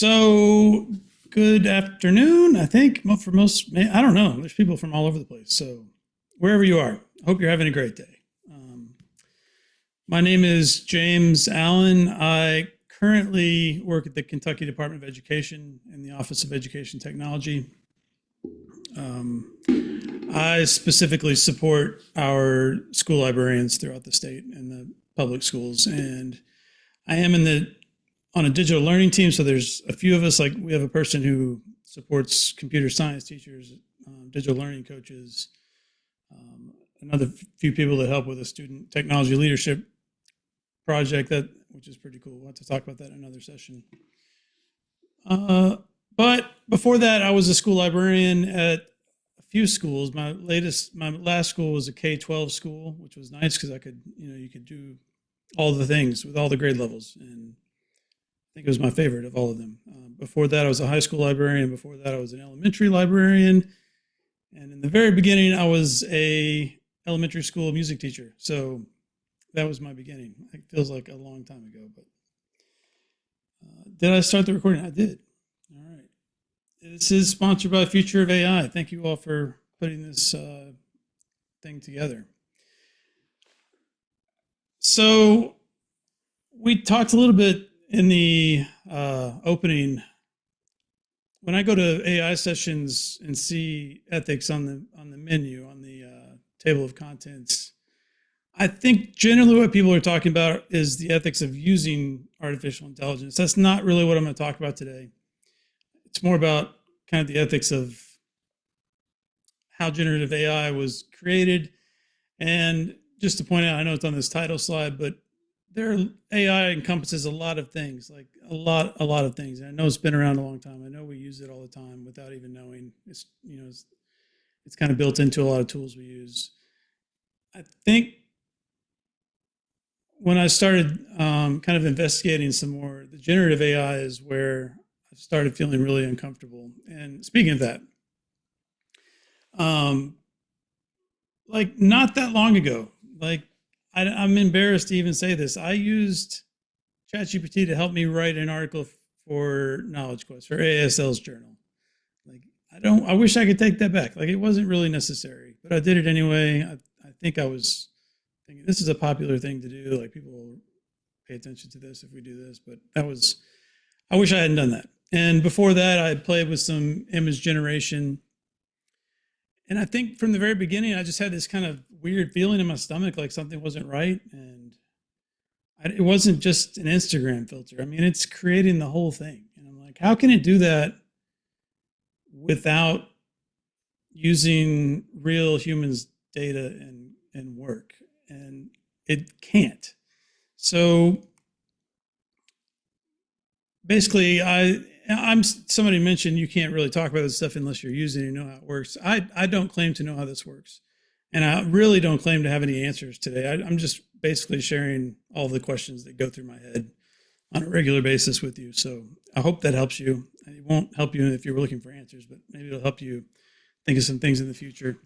So, good afternoon, I think, for most, I don't know. There's people from all over the place. So, wherever you are, I hope you're having a great day. My name is James Allen. I currently work at the Kentucky Department of Education in the Office of Education Technology. I specifically support our school librarians throughout the state and the public schools. And I am on a digital learning team. So there's a few of us, like we have a person who supports computer science teachers, digital learning coaches, another few people that help with a student technology leadership project, which is pretty cool. We'll have to talk about that in another session. But before that, I was a school librarian at a few schools. My last school was a K-12 school, which was nice because you could do all the things with all the grade levels. And I think it was my favorite of all of them. Before that, I was a high school librarian. Before that, I was an elementary librarian. And in the very beginning, I was a elementary school music teacher. So that was my beginning. It feels like a long time ago, but did I start the recording? I did. All right. This is sponsored by Future of AI. Thank you all for putting this thing together. So we talked a little bit in the opening. When I go to AI sessions and see ethics on the menu, on the table of contents, I think generally what people are talking about is the ethics of using artificial intelligence. That's not really what I'm going to talk about today. It's more about kind of the ethics of how generative AI was created. And just to point out, I know it's on this title slide, but AI encompasses a lot of things, like a lot of things. And I know it's been around a long time. I know we use it all the time without even knowing. It's kind of built into a lot of tools we use. I think when I started kind of investigating some more, the generative AI is where I started feeling really uncomfortable. And speaking of that, like not that long ago, like I'm embarrassed to even say this, I used ChatGPT to help me write an article for Knowledge Quest, for ASL's journal. Like I wish I could take that back. Like it wasn't really necessary, but I did it anyway. I think I was thinking this is a popular thing to do. Like people will pay attention to this if we do this, but I wish I hadn't done that. And before that, I played with some image generation. And I think from the very beginning, I just had this kind of weird feeling in my stomach, like something wasn't right. And it wasn't just an Instagram filter. I mean, it's creating the whole thing. And I'm like, how can it do that without using real humans' data and work? And it can't. So basically, somebody mentioned you can't really talk about this stuff unless you're using it and know how it works. I don't claim to know how this works. And I really don't claim to have any answers today. I'm just basically sharing all the questions that go through my head on a regular basis with you. So I hope that helps you. It won't help you if you're looking for answers, but maybe it'll help you think of some things in the future.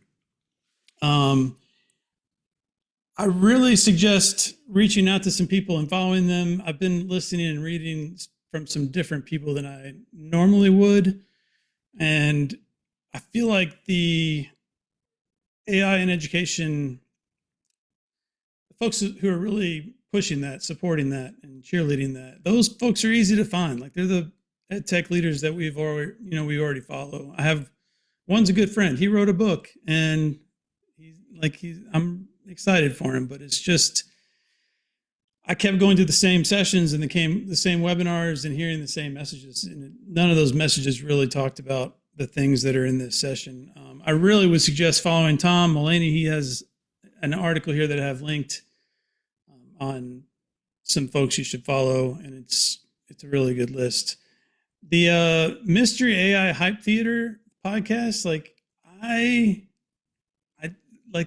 I really suggest reaching out to some people and following them. I've been listening and reading from some different people than I normally would. And I feel like the AI in education, the folks who are really pushing that, supporting that, and cheerleading that, those folks are easy to find. Like they're the ed tech leaders that we already follow. One's a good friend. He wrote a book, and I'm excited for him, but it's just, I kept going to the same sessions and the same webinars and hearing the same messages. And none of those messages really talked about the things that are in this session. I really would suggest following Tom Mullaney. He has an article here that I have linked on some folks you should follow, and it's a really good list. The Mystery AI Hype Theater podcast,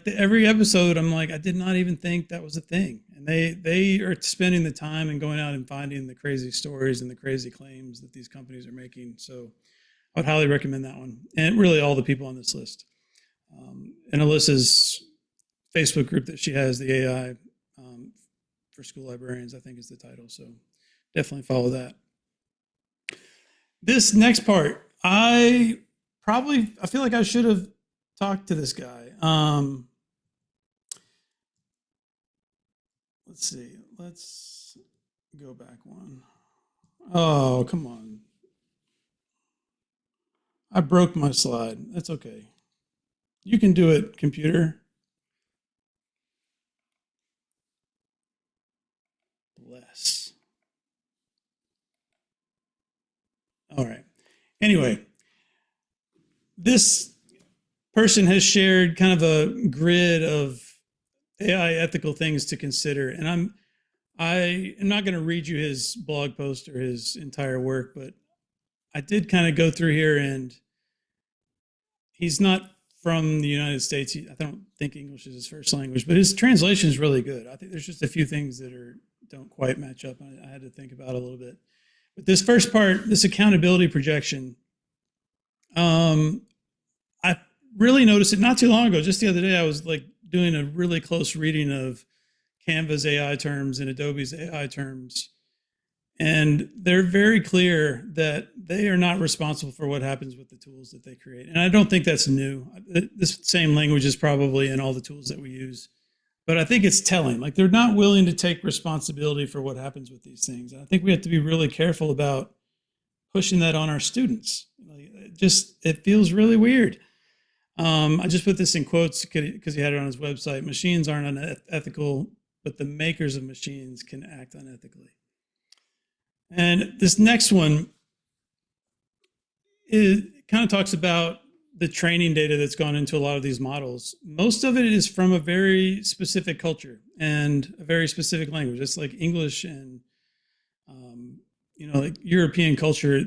every episode, I'm like, I did not even think that was a thing. And they are spending the time and going out and finding the crazy stories and the crazy claims that these companies are making. So I would highly recommend that one. And really all the people on this list. And Alyssa's Facebook group that she has, the AI for school librarians, I think is the title. So definitely follow that. This next part, I feel like I should have talked to this guy. Let's see. Let's go back one. Oh, come on. I broke my slide. That's okay. You can do it, computer. Bless. All right. Anyway, this person has shared kind of a grid of AI ethical things to consider, and I am not going to read you his blog post or his entire work, but I did kind of go through here, and he's not from the United States. I don't think English is his first language, but his translation is really good. I think there's just a few things that don't quite match up. I had to think about it a little bit. But this first part, this accountability projection, I really noticed it not too long ago. Just the other day, I was like doing a really close reading of Canva's AI terms and Adobe's AI terms. And they're very clear that they are not responsible for what happens with the tools that they create. And I don't think that's new. This same language is probably in all the tools that we use. But I think it's telling. Like they're not willing to take responsibility for what happens with these things. And I think we have to be really careful about pushing that on our students. Like, it feels really weird. I just put this in quotes because he had it on his website. Machines aren't unethical, but the makers of machines can act unethically. And this next one kind of talks about the training data that's gone into a lot of these models. Most of it is from a very specific culture and a very specific language. It's like English and, like European culture.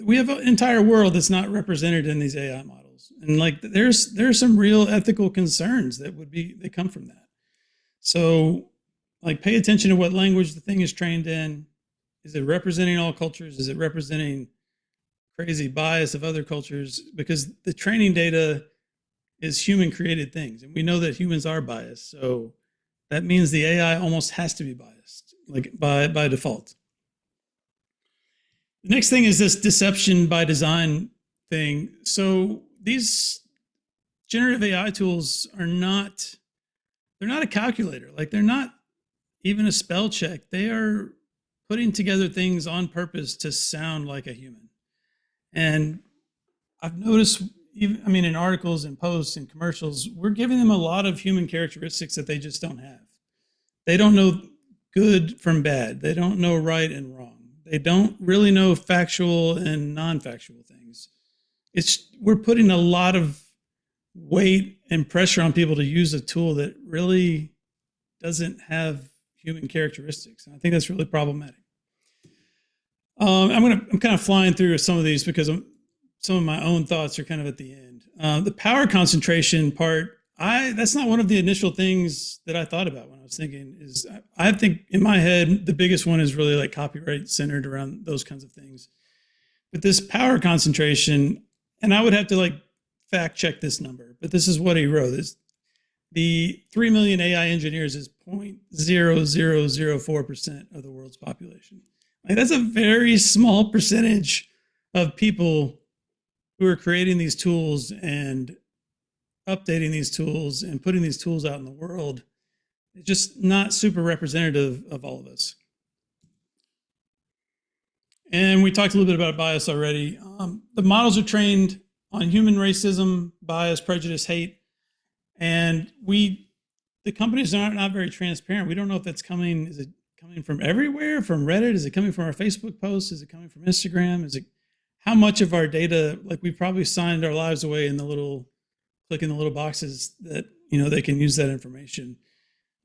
We have an entire world that's not represented in these AI models. And like there's some real ethical concerns that come from that. So like pay attention to what language the thing is trained in. Is it representing all cultures? Is it representing crazy bias of other cultures? Because the training data is human created things. And we know that humans are biased. So that means the AI almost has to be biased, like by default. The next thing is this deception by design thing. So these generative AI tools they're not a calculator. Like they're not even a spell check. They are putting together things on purpose to sound like a human. And I've noticed, in articles and posts and commercials, we're giving them a lot of human characteristics that they just don't have. They don't know good from bad. They don't know right and wrong. They don't really know factual and non-factual things. We're putting a lot of weight and pressure on people to use a tool that really doesn't have human characteristics. And I think that's really problematic. I'm kind of flying through some of these because some of my own thoughts are kind of at the end. The power concentration part, that's not one of the initial things that I thought about when I was thinking. I think in my head the biggest one is really like copyright centered around those kinds of things. But this power concentration, and I would have to like fact check this number, but this is what he wrote: is the 3 million AI engineers is 0.0004% of the world's population. Like that's a very small percentage of people who are creating these tools and updating these tools and putting these tools out in the world. It's just not super representative of all of us. And we talked a little bit about bias already. The models are trained on human racism, bias, prejudice, hate. And the companies are not very transparent. We don't know if that's coming. Is it coming from everywhere? From Reddit? Is it coming from our Facebook posts? Is it coming from Instagram? How much of our data, like we probably signed our lives away in clicking the little boxes that, they can use that information.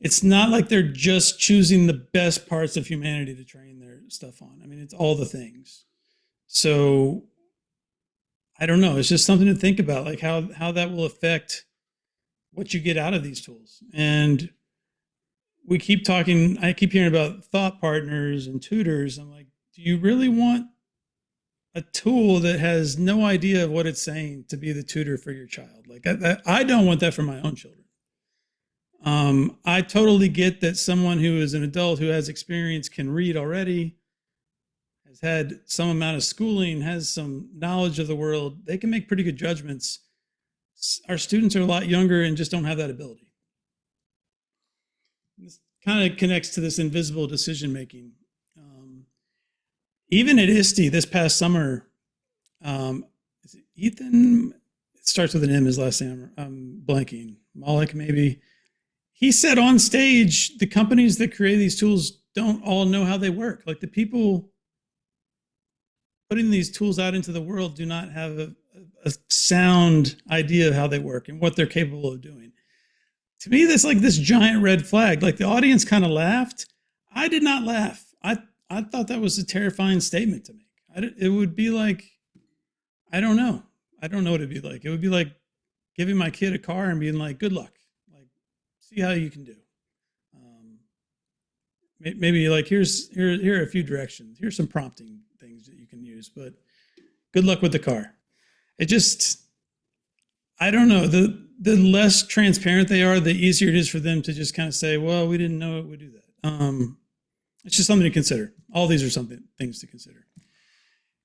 It's not like they're just choosing the best parts of humanity to train their stuff on. It's all the things. So I don't know. It's just something to think about, like how that will affect what you get out of these tools. And I keep hearing about thought partners and tutors. I'm like, do you really want a tool that has no idea of what it's saying to be the tutor for your child? Like I don't want that for my own children. I totally get that someone who is an adult who has experience can read already, has had some amount of schooling, has some knowledge of the world, they can make pretty good judgments. Our students are a lot younger and just don't have that ability. This kind of connects to this invisible decision making. Even at ISTE this past summer, is it Ethan? It starts with an M, his last name. I'm blanking. Malik, maybe. He said on stage, the companies that create these tools don't all know how they work. Like the people putting these tools out into the world do not have a sound idea of how they work and what they're capable of doing. To me, that's like this giant red flag. Like the audience kind of laughed. I did not laugh. I thought that was a terrifying statement to make. It would be like, I don't know. I don't know what it'd be like. It would be like giving my kid a car and being like, good luck. Like, see how you can do. Maybe like, here are a few directions. Here's some prompting things that you can use, but good luck with the car. It just, I don't know. The less transparent they are, the easier it is for them to just kind of say, well, we didn't know it would do that. It's just something to consider. All these are things to consider.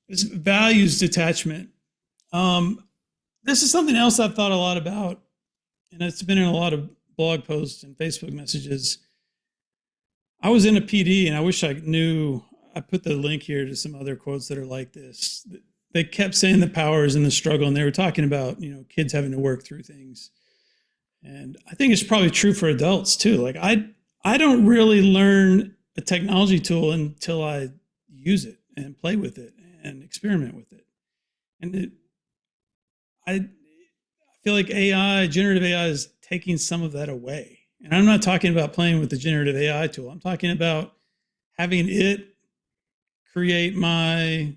This values detachment. This is something else I've thought a lot about, and it's been in a lot of blog posts and Facebook messages. I was in a PD, and I wish I knew. I put the link here to some other quotes that are like this. They kept saying the power is in the struggle, and they were talking about, kids having to work through things. And I think it's probably true for adults too. Like I don't really learn a technology tool until I use it and play with it and experiment with it. And I feel like generative AI is taking some of that away. And I'm not talking about playing with the generative AI tool. I'm talking about having it create my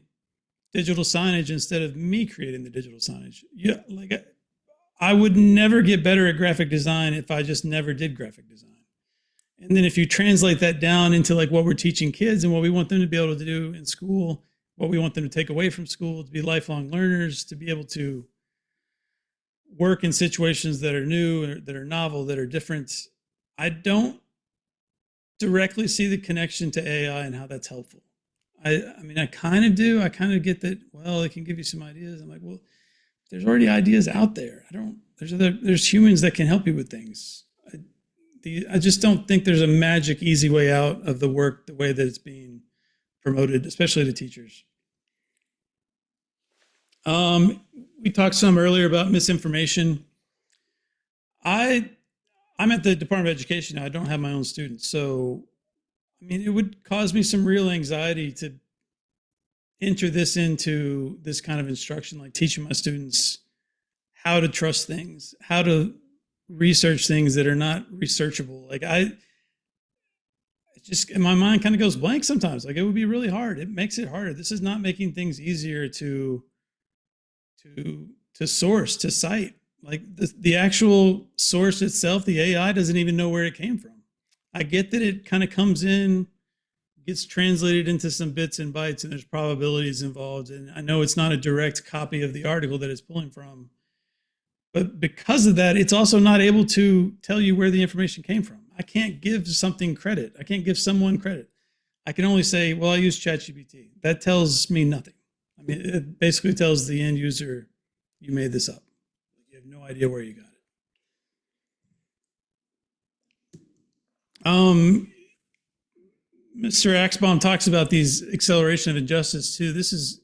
digital signage instead of me creating the digital signage. Yeah, like I would never get better at graphic design if I just never did graphic design. And then if you translate that down into like what we're teaching kids and what we want them to be able to do in school, what we want them to take away from school, to be lifelong learners, to be able to work in situations that are new, that are novel, that are different. I don't directly see the connection to AI and how that's helpful. I mean, I kind of do. I kind of get that, well, it can give you some ideas. I'm like, well, there's already ideas out there. There's humans that can help you with things. I just don't think there's a magic, easy way out of the work the way that it's being promoted, especially to teachers. We talked some earlier about misinformation. I'm at the Department of Education now. I don't have my own students. So, I mean, it would cause me some real anxiety to enter this into this kind of instruction, like teaching my students how to trust things, how to research things that are not researchable. Like my mind kind of goes blank sometimes. Like it would be really hard. It makes it harder. This is not making things easier to source, to cite. Like the actual source itself, the AI doesn't even know where it came from. I get that it kind of comes in, gets translated into some bits and bytes, and there's probabilities involved. And I know it's not a direct copy of the article that it's pulling from. But because of that, it's also not able to tell you where the information came from. I can't give something credit. I can't give someone credit. I can only say, well, I use ChatGPT. That tells me nothing. I mean, it basically tells the end user, you made this up. You have no idea where you got it. Mr. Axbaum talks about these acceleration of injustice too. This is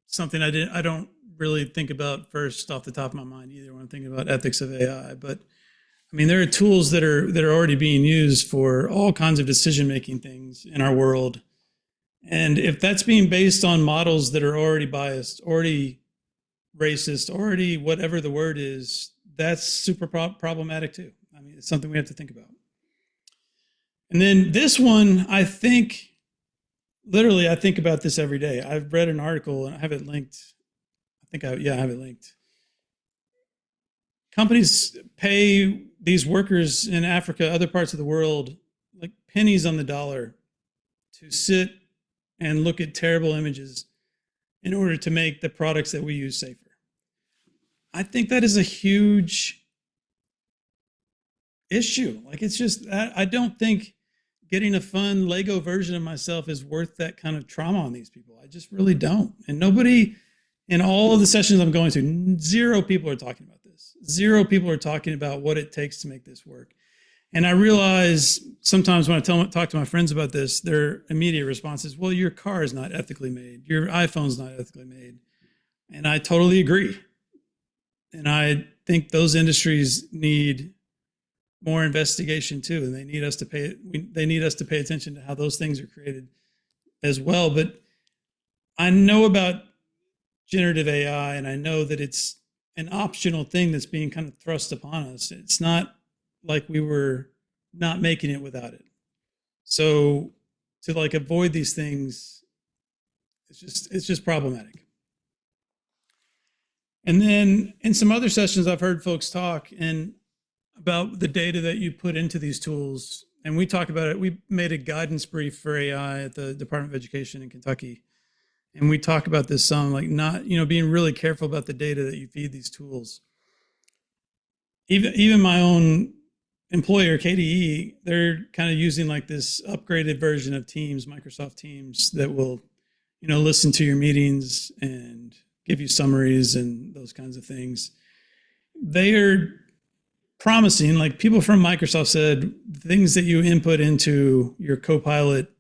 something I don't really think about first off the top of my mind either when I'm thinking about ethics of AI. But I mean, there are tools that are already being used for all kinds of decision-making things in our world. And if that's being based on models that are already biased, already racist, already whatever the word is, that's super problematic too. I mean, it's something we have to think about. And then this one, I think about this every day. I've read an article and I have it linked. I have it linked. Companies pay these workers in Africa, other parts of the world, like pennies on the dollar to sit and look at terrible images in order to make the products that we use safer. I think that is a huge issue. Like, it's just, I don't think getting a fun Lego version of myself is worth that kind of trauma on these people. I just really don't. And nobody in all of the sessions I'm going to, zero people are talking about this. Zero people are talking about what it takes to make this work. And I realize sometimes when I talk to my friends about this, their immediate response is, well, your car is not ethically made. Your iPhone's not ethically made. And I totally agree. And I think those industries need more investigation too. And they need us to pay attention to how those things are created as well. But I know about generative AI, and I know that it's an optional thing that's being kind of thrust upon us. It's not like we were not making it without it. So to like avoid these things, it's just problematic. And then in some other sessions, I've heard folks talk and about the data that you put into these tools. And we talk about it. We made a guidance brief for AI at the Department of Education in Kentucky. And we talk about this some, like not, being really careful about the data that you feed these tools. Even my own employer, KDE, they're kind of using like this upgraded version of Teams, Microsoft Teams, that will, listen to your meetings and give you summaries and those kinds of things. They are promising, like people from Microsoft said, things that you input into your Copilot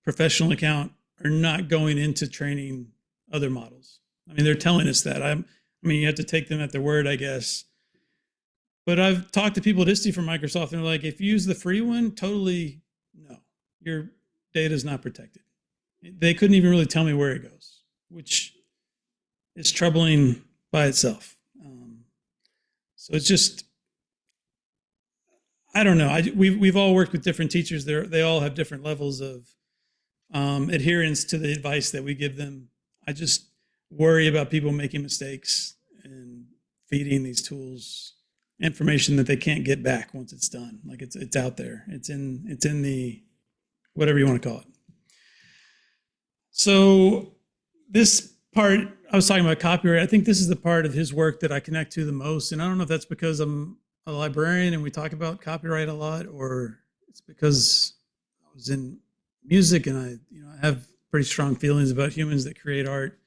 professional account are not going into training other models. I mean, they're telling us that. You have to take them at their word, I guess. But I've talked to people at ISTE from Microsoft, and they're like, if you use the free one, totally no, your data is not protected. They couldn't even really tell me where it goes, which is troubling by itself. So it's just, I don't know. We've all worked with different teachers. They all have different levels of adherence to the advice that we give them. I just worry about people making mistakes and feeding these tools information that they can't get back once it's done. Like it's out there. It's in the whatever you want to call it. So this part, I was talking about copyright. I think this is the part of his work that I connect to the most. And I don't know if that's because I'm a librarian and we talk about copyright a lot, or it's because I was in music and I have pretty strong feelings about humans that create art.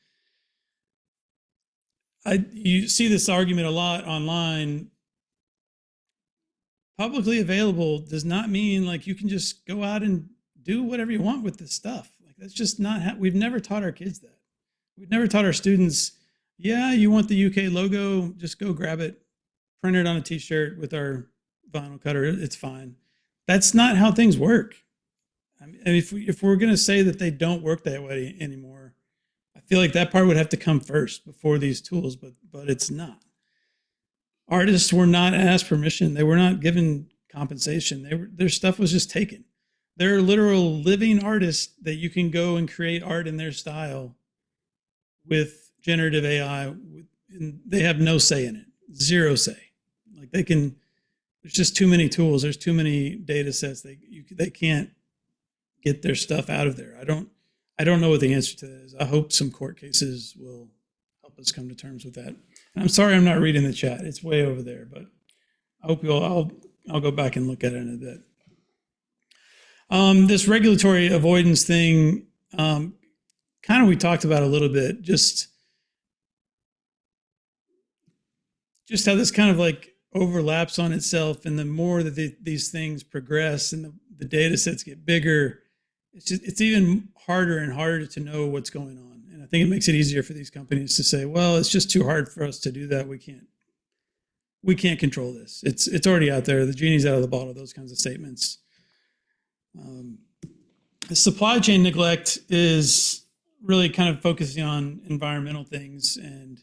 You see this argument a lot online. Publicly available does not mean like you can just go out and do whatever you want with this stuff. Like that's just not we've never taught our kids that. We've never taught our students, yeah, you want the UK logo, just go grab it, print it on a t-shirt with our vinyl cutter, it's fine. That's not how things work. I mean, if we're going to say that they don't work that way anymore, I feel like that part would have to come first before these tools, but it's not. Artists were not asked permission. They were not given compensation. Their stuff was just taken. They're literal living artists that you can go and create art in their style with generative AI. And they have no say in it, zero say. Like there's just too many tools. There's too many data sets. They can't get their stuff out of there. I don't know what the answer to that is. I hope some court cases will help us come to terms with that. I'm sorry I'm not reading the chat. It's way over there, but I hope I'll go back and look at it in a bit. This regulatory avoidance thing, kind of we talked about a little bit, just how this kind of like overlaps on itself. And the more that these things progress and the data sets get bigger, it's even harder and harder to know what's going on. And I think it makes it easier for these companies to say, well, it's just too hard for us to do that. We can't control this. It's already out there. The genie's out of the bottle, those kinds of statements. Supply chain neglect is really kind of focusing on environmental things. And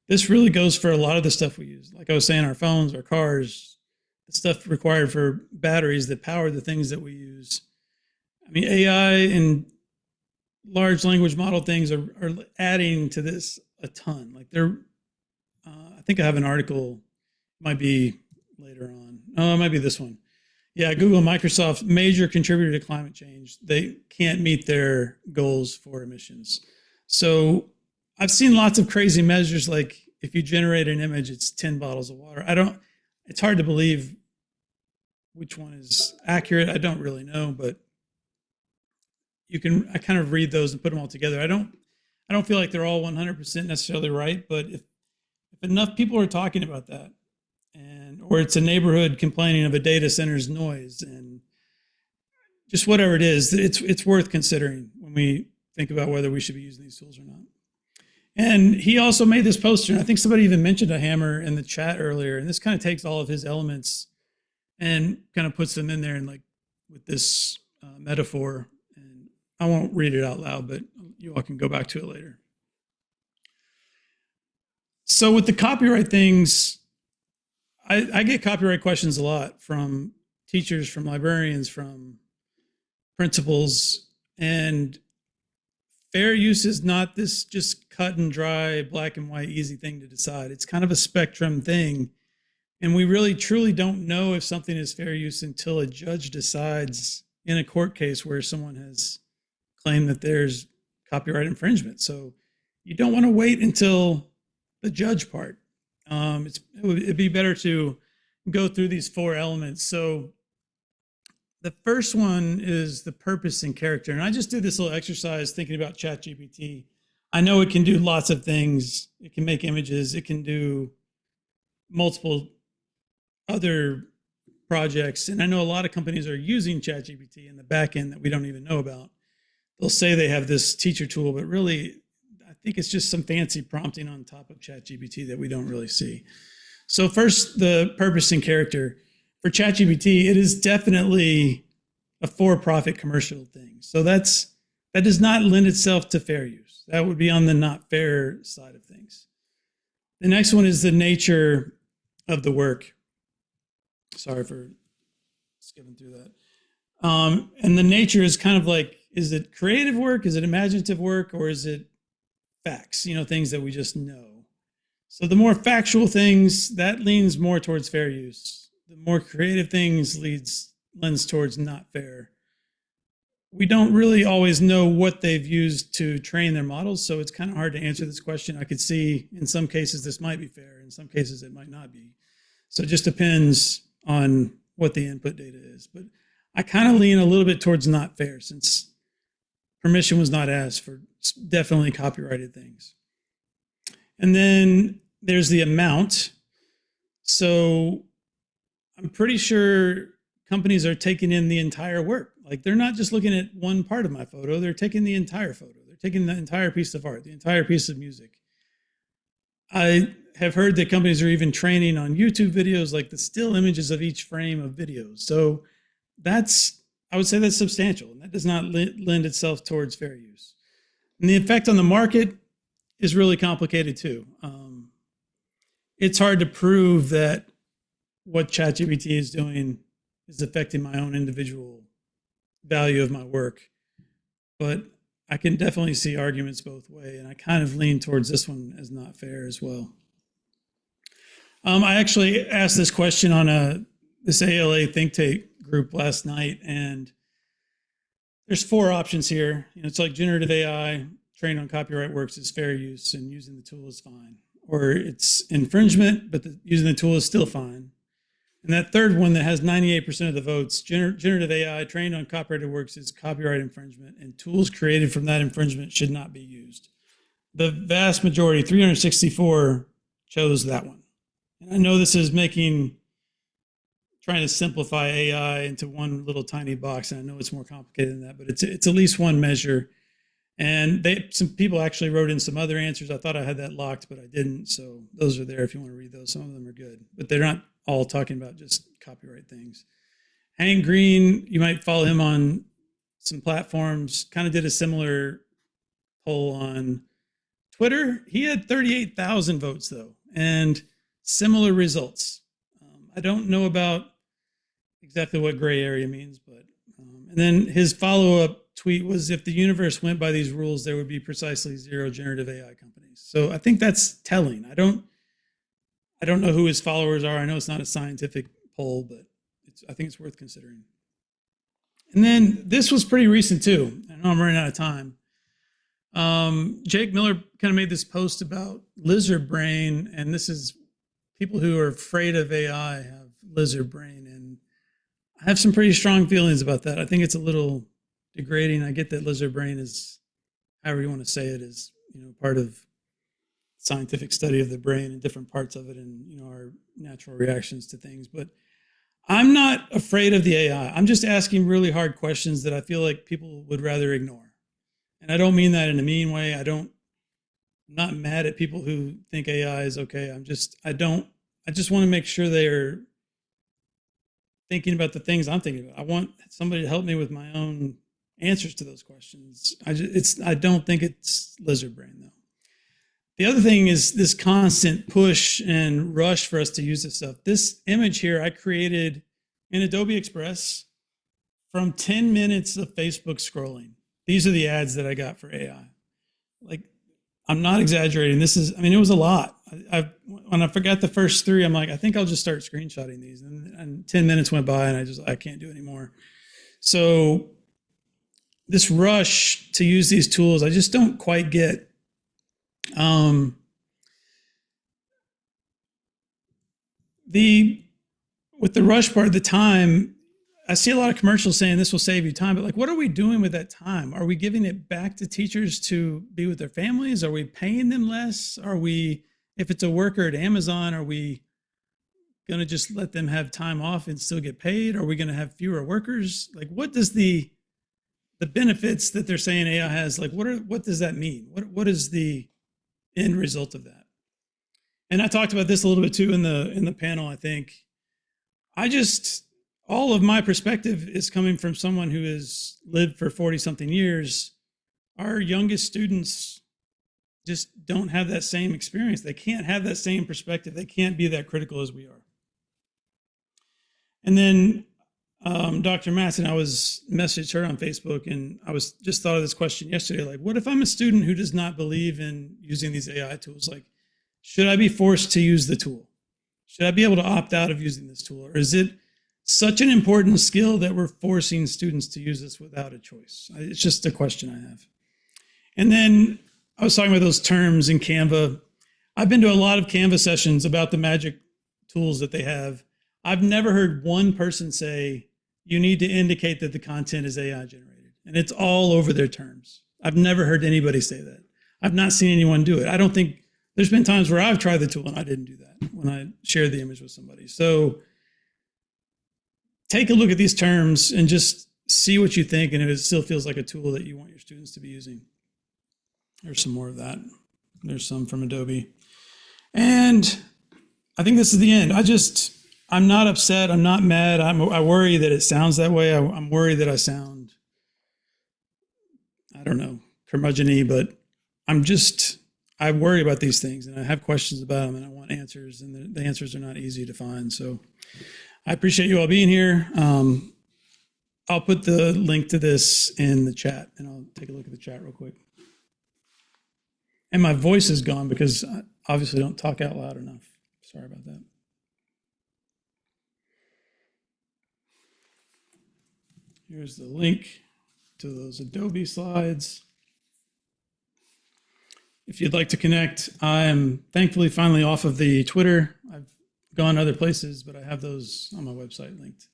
this really goes for a lot of the stuff we use. Like I was saying, our phones, our cars, the stuff required for batteries that power the things that we use. I mean, AI and large language model things are adding to this a ton. Like I think I have an article, might be later on. Oh, it might be this one. Yeah, Google, Microsoft, major contributor to climate change. They can't meet their goals for emissions. So I've seen lots of crazy measures, like if you generate an image, it's 10 bottles of water. It's hard to believe which one is accurate. I don't really know, but I kind of read those and put them all together. I don't feel like they're all 100% necessarily right, but if enough people are talking about that, and or it's a neighborhood complaining of a data center's noise, and just whatever it is, it's worth considering when we think about whether we should be using these tools or not. And he also made this poster, and I think somebody even mentioned a hammer in the chat earlier, and this kind of takes all of his elements and kind of puts them in there, and like with this metaphor. And I won't read it out loud, but you all can go back to it later. So with the copyright things, I get copyright questions a lot from teachers, from librarians, from principals, and fair use is not this just cut and dry, black and white, easy thing to decide. It's kind of a spectrum thing. And we really truly don't know if something is fair use until a judge decides in a court case where someone has claimed that there's copyright infringement. So you don't want to wait until the judge part. It'd be better to go through these four elements. So the first one is the purpose and character. And I just did this little exercise thinking about ChatGPT. I know it can do lots of things. It can make images. It can do multiple other projects. And I know a lot of companies are using ChatGPT in the back end that we don't even know about. They'll say they have this teacher tool, but really, I think it's just some fancy prompting on top of ChatGPT that we don't really see. So first, the purpose and character. For ChatGPT, it is definitely a for-profit commercial thing. So that does not lend itself to fair use. That would be on the not fair side of things. The next one is the nature of the work. Sorry for skipping through that. And the nature is kind of like, is it creative work? Is it imaginative work? Or is it facts, things that we just know? So the more factual things, that leans more towards fair use. The more creative things lends towards not fair. We don't really always know what they've used to train their models, so it's kind of hard to answer this question. I could see in some cases this might be fair, in some cases it might not be. So it just depends on what the input data is. But I kind of lean a little bit towards not fair, since permission was not asked for definitely copyrighted things. And then there's the amount. So I'm pretty sure companies are taking in the entire work. Like, they're not just looking at one part of my photo, they're taking the entire photo. They're taking the entire piece of art, the entire piece of music. I have heard that companies are even training on YouTube videos, like the still images of each frame of videos. So I would say that's substantial, and that does not lend itself towards fair use. And the effect on the market is really complicated too. It's hard to prove that what ChatGPT is doing is affecting my own individual value of my work, but I can definitely see arguments both ways, and I kind of lean towards this one as not fair as well. I actually asked this question on this ALA think tank group last night, and there's four options here. It's like generative AI trained on copyright works is fair use, and using the tool is fine. Or it's infringement, but using the tool is still fine. And that third one that has 98% of the votes, generative AI trained on copyrighted works is copyright infringement, and tools created from that infringement should not be used. The vast majority, 364, chose that one. And I know this is trying to simplify AI into one little tiny box, and I know it's more complicated than that, but it's at least one measure. And some people actually wrote in some other answers. I thought I had that locked, but I didn't. So those are there if you want to read those. Some of them are good, but they're not all talking about just copyright things. Hank Green, you might follow him on some platforms, kind of did a similar poll on Twitter. He had 38,000 votes though, and similar results. I don't know about exactly what gray area means, but and then his follow-up tweet was, if the universe went by these rules, there would be precisely 0 generative AI companies. So I think that's telling. I don't know who his followers are. I know it's not a scientific poll, but I think it's worth considering. And then this was pretty recent too. I know I'm running out of time. Jake Miller kind of made this post about lizard brain, and this is people who are afraid of AI have lizard brain, and I have some pretty strong feelings about that. I think it's a little degrading. I get that lizard brain is, however you want to say it, is, part of scientific study of the brain and different parts of it, and our natural reactions to things. But I'm not afraid of the AI. I'm just asking really hard questions that I feel like people would rather ignore. And I don't mean that in a mean way. I'm not mad at people who think AI is okay. I just want to make sure they're thinking about the things I'm thinking about. I want somebody to help me with my own answers to those questions. I don't think it's lizard brain though. The other thing is this constant push and rush for us to use this stuff. This image here I created in Adobe Express from 10 minutes of Facebook scrolling. These are the ads that I got for AI. Like, I'm not exaggerating. It was a lot. When I forgot the first 3, I'm like, I think I'll just start screenshotting these. And 10 minutes went by and I can't do anymore. So this rush to use these tools, I just don't quite get. With the rush part of the time, I see a lot of commercials saying this will save you time, but like, what are we doing with that time? Are we giving it back to teachers to be with their families? Are we paying them less? If it's a worker at Amazon, are we going to just let them have time off and still get paid? Are we going to have fewer workers? Like, what does the benefits that they're saying AI has, like, what does that mean? What is the end result of that? And I talked about this a little bit too in the panel. I think all of my perspective is coming from someone who has lived for 40 something years. Our youngest students just don't have that same experience. They can't have that same perspective. They can't be that critical as we are. And then Dr. Matson, I messaged her on Facebook, and I just thought of this question yesterday. Like, what if I'm a student who does not believe in using these AI tools? Like, should I be forced to use the tool? Should I be able to opt out of using this tool? Or is it such an important skill that we're forcing students to use this without a choice? It's just a question I have. And then I was talking about those terms in Canva. I've been to a lot of Canva sessions about the magic tools that they have. I've never heard one person say, you need to indicate that the content is AI generated. And it's all over their terms. I've never heard anybody say that. I've not seen anyone do it. I don't think there's been times where I've tried the tool and I didn't do that when I shared the image with somebody. So take a look at these terms and just see what you think, and if it still feels like a tool that you want your students to be using. There's some more of that. There's some from Adobe. And I think this is the end. I'm not upset. I'm not mad. I worry that it sounds that way. I'm worried that I sound, I don't know, curmudgeon-y, but I worry about these things and I have questions about them and I want answers, and the answers are not easy to find. So I appreciate you all being here. I'll put the link to this in the chat, and I'll take a look at the chat real quick. And my voice is gone because I obviously don't talk out loud enough. Sorry about that. Here's the link to those Adobe slides. If you'd like to connect, I am thankfully finally off of the Twitter. I've gone other places, but I have those on my website linked.